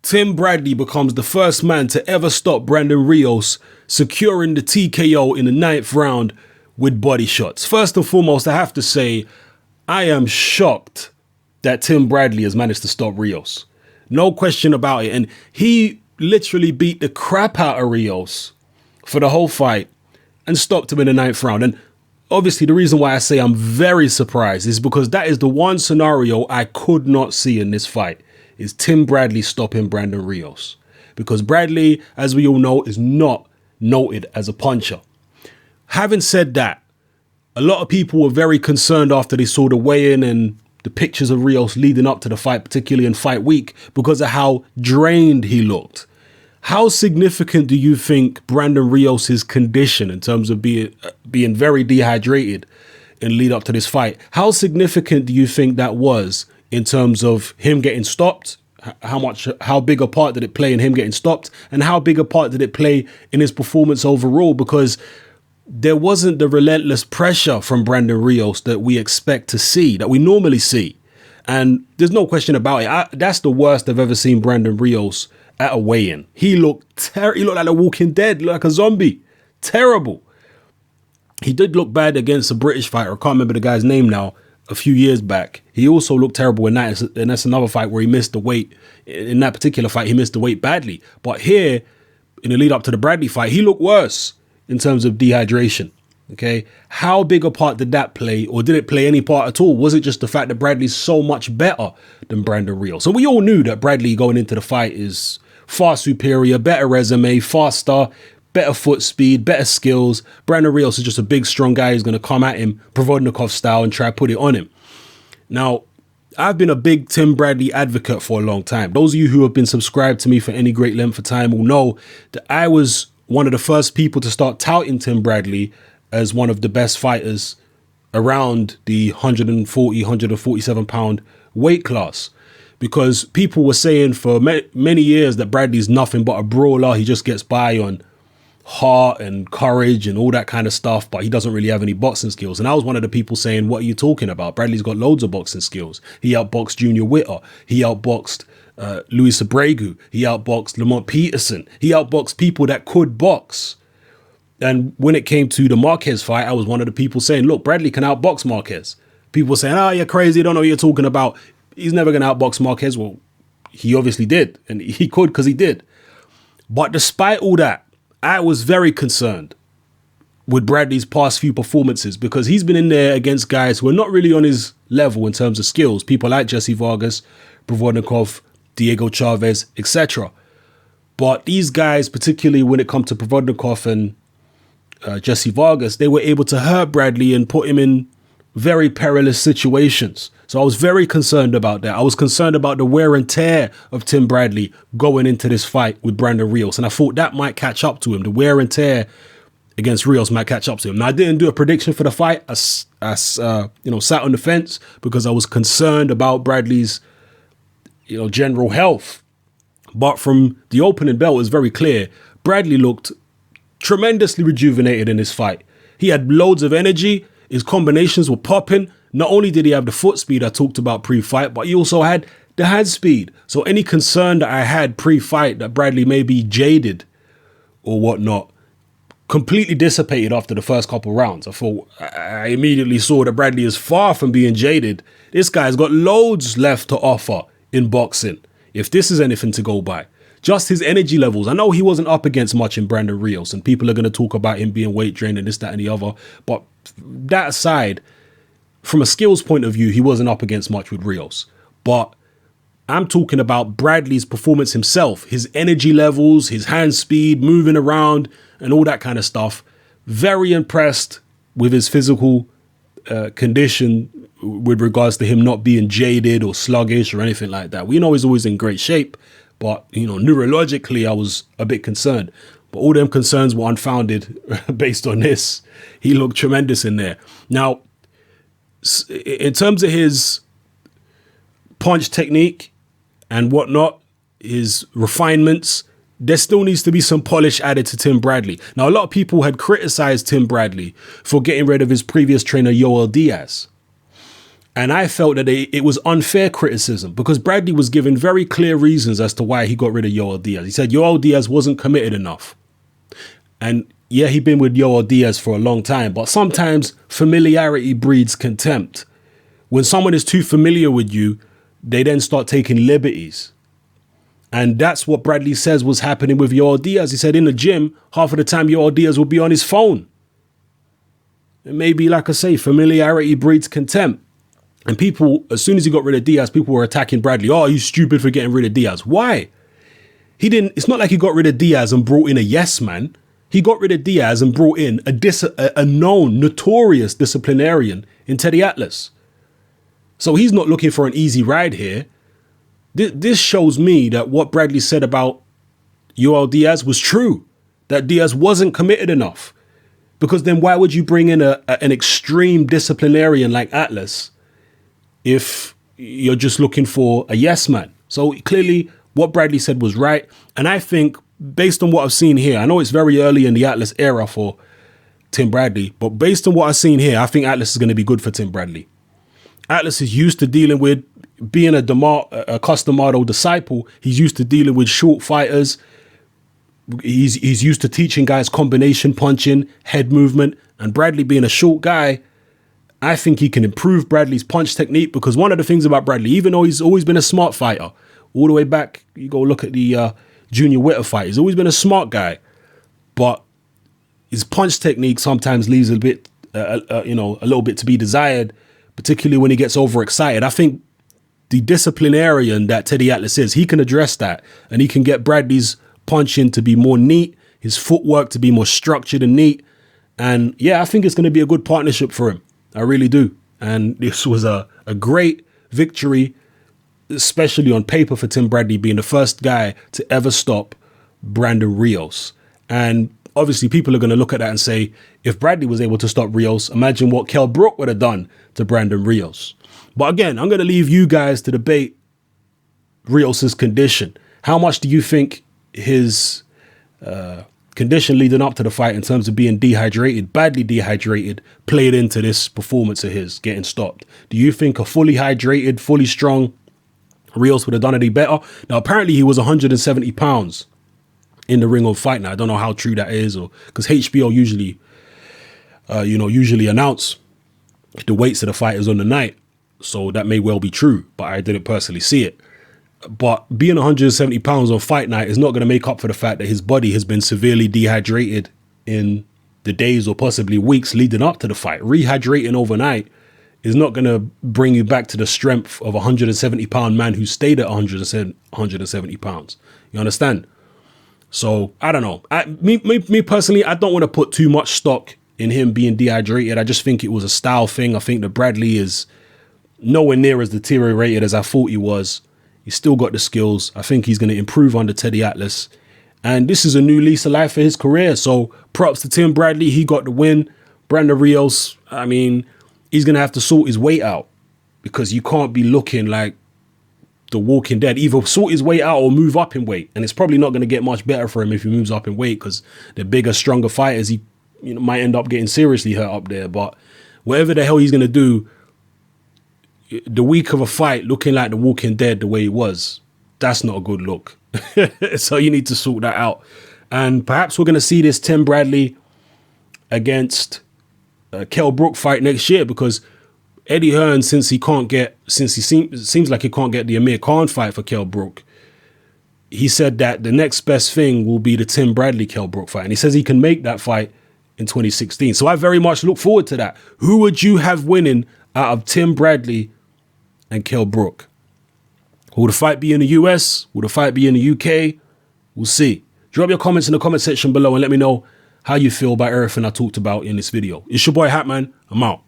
Tim Bradley becomes the first man to ever stop Brandon Rios, securing the TKO in the 9th round with body shots. First and foremost, I have to say, I am shocked that Tim Bradley has managed to stop Rios. No question about it. And he literally beat the crap out of Rios for the whole fight and stopped him in the 9th round. And obviously the reason why I say I'm very surprised is because that is the one scenario I could not see in this fight, is Tim Bradley stopping Brandon Rios. Because Bradley, as we all know, is not noted as a puncher. Having said that, a lot of people were very concerned after they saw the weigh-in and the pictures of Rios leading up to the fight, particularly in fight week, because of how drained he looked. How significant do you think Brandon Rios' condition in terms of being very dehydrated in lead up to this fight, how significant do you think that was in terms of him getting stopped? How big a part did it play in him getting stopped? And how big a part did it play in his performance overall? Because there wasn't the relentless pressure from Brandon Rios that we expect to see, that we normally see. And there's no question about it. That's the worst I've ever seen Brandon Rios at a weigh-in. He looked like a walking dead, like a zombie. Terrible. He did look bad against a British fighter. I can't remember the guy's name now. A few years back, he also looked terrible in that, and that's another fight where he missed the weight. In that particular fight, he missed the weight badly. But here, in the lead up to the Bradley fight, he looked worse in terms of dehydration. Okay, how big a part did that play, or did it play any part at all? Was it just the fact that Bradley's so much better than Brandon Rios? So we all knew that Bradley going into the fight is far superior, better resume, faster, better foot speed, better skills. Brandon Rios is just a big, strong guy who's going to come at him, Provodnikov style, and try to put it on him. Now, I've been a big Tim Bradley advocate for a long time. Those of you who have been subscribed to me for any great length of time will know that I was one of the first people to start touting Tim Bradley as one of the best fighters around the 140, 147 pound weight class. Because people were saying for many years that Bradley's nothing but a brawler. He just gets by on heart and courage and all that kind of stuff, but he doesn't really have any boxing skills. And I was one of the people saying, what are you talking about? Bradley's got loads of boxing skills. He outboxed Junior Witter. He outboxed Luis Abregu. He outboxed Lamont Peterson. He outboxed people that could box. And when it came to the Marquez fight, I was one of the people saying, look, Bradley can outbox Marquez. People were saying, oh, you're crazy. You don't know what you're talking about. He's never going to outbox Marquez. Well, he obviously did. And he could because he did. But despite all that, I was very concerned with Bradley's past few performances because he's been in there against guys who are not really on his level in terms of skills. People like Jesse Vargas, Provodnikov, Diego Chavez, etc. But these guys, particularly when it comes to Provodnikov and Jesse Vargas, they were able to hurt Bradley and put him in very perilous situations. So I was very concerned about that. I was concerned about the wear and tear of Tim Bradley going into this fight with Brandon Rios. And I thought that might catch up to him. The wear and tear against Rios might catch up to him. Now, I didn't do a prediction for the fight. I sat on the fence because I was concerned about Bradley's, general health. But from the opening bell, it was very clear. Bradley looked tremendously rejuvenated in this fight. He had loads of energy. His combinations were popping. Not only did he have the foot speed I talked about pre-fight, but he also had the hand speed. So any concern that I had pre-fight that Bradley may be jaded or whatnot completely dissipated after the first couple rounds. I immediately saw that Bradley is far from being jaded. This guy's got loads left to offer in boxing, if this is anything to go by. Just his energy levels. I know he wasn't up against much in Brandon Rios, and people are going to talk about him being weight drained and this, that, and the other. But that aside, from a skills point of view, he wasn't up against much with Rios. But I'm talking about Bradley's performance himself, his energy levels, his hand speed, moving around, and all that kind of stuff. Very impressed with his physical condition with regards to him not being jaded or sluggish or anything like that. We know he's always in great shape. But, neurologically, I was a bit concerned. But all them concerns were unfounded based on this. He looked tremendous in there. Now, in terms of his punch technique and whatnot, his refinements, there still needs to be some polish added to Tim Bradley. Now, a lot of people had criticized Tim Bradley for getting rid of his previous trainer, Yoel Diaz. And I felt that it was unfair criticism because Bradley was given very clear reasons as to why he got rid of Yoel Diaz. He said Yoel Diaz wasn't committed enough. And yeah, he'd been with Yoel Diaz for a long time, but sometimes familiarity breeds contempt. When someone is too familiar with you, they then start taking liberties. And that's what Bradley says was happening with Yoel Diaz. He said in the gym, half of the time Yoel Diaz would be on his phone. And maybe, like I say, familiarity breeds contempt. And people, as soon as he got rid of Diaz, people were attacking Bradley. Oh, you stupid for getting rid of Diaz. Why? It's not like he got rid of Diaz and brought in a yes man. He got rid of Diaz and brought in a known, notorious disciplinarian in Teddy Atlas. So he's not looking for an easy ride here. This shows me that what Bradley said about Yoel Diaz was true, that Diaz wasn't committed enough. Because then why would you bring in an extreme disciplinarian like Atlas if you're just looking for a yes man? So clearly what Bradley said was right. And I think based on what I've seen here, I know it's very early in the Atlas era for Tim Bradley, but based on what I've seen here, I think Atlas is going to be good for Tim Bradley. Atlas is used to dealing with being a custom model disciple. He's used to dealing with short fighters. He's used to teaching guys combination punching, head movement, and Bradley being a short guy, I think he can improve Bradley's punch technique because one of the things about Bradley, even though he's always been a smart fighter, all the way back, you go look at the Junior Witter fight, he's always been a smart guy, but his punch technique sometimes leaves a little bit to be desired, particularly when he gets overexcited. I think the disciplinarian that Teddy Atlas is, he can address that and he can get Bradley's punching to be more neat, his footwork to be more structured and neat. And yeah, I think it's going to be a good partnership for him. I really do. And this was a great victory, especially on paper for Tim Bradley being the first guy to ever stop Brandon Rios. And obviously people are going to look at that and say, if Bradley was able to stop Rios, imagine what Kell Brook would have done to Brandon Rios. But again, I'm going to leave you guys to debate Rios's condition. How much do you think his condition leading up to the fight in terms of being dehydrated, badly dehydrated, played into this performance of his getting stopped? Do you think a fully hydrated, fully strong Rios would have done any better? Now, apparently he was 170 pounds in the ring on Fight Night. I don't know how true that is, or because HBO usually announce the weights of the fighters on the night. So that may well be true, but I didn't personally see it. But being 170 pounds on Fight Night is not going to make up for the fact that his body has been severely dehydrated in the days or possibly weeks leading up to the fight. Rehydrating overnight is not going to bring you back to the strength of a 170 pound man who stayed at 170 pounds. You understand? So I don't know. Me personally, I don't want to put too much stock in him being dehydrated. I just think it was a style thing. I think that Bradley is nowhere near as deteriorated as I thought he was. He's still got the skills. I think he's going to improve under Teddy Atlas. And this is a new lease of life for his career. So props to Tim Bradley. He got the win. Brandon Rios, I mean, he's going to have to sort his weight out because you can't be looking like the Walking Dead. Either sort his weight out or move up in weight. And it's probably not going to get much better for him if he moves up in weight because the bigger, stronger fighters, he might end up getting seriously hurt up there. But whatever the hell he's going to do, the week of a fight looking like the Walking Dead the way he was, that's not a good look. So you need to sort that out. And perhaps we're going to see this Tim Bradley against Kell Brook fight next year because Eddie Hearn, seems like he can't get the Amir Khan fight for Kell Brook, he said that the next best thing will be the Tim Bradley Kell Brook fight. And he says he can make that fight in 2016. So I very much look forward to that. Who would you have winning out of Tim Bradley and Kell Brook? Will the fight be in the US? Will the fight be in the UK? We'll see. Drop your comments in the comment section below and let me know how you feel about everything I talked about in this video. It's your boy Hatman. I'm out.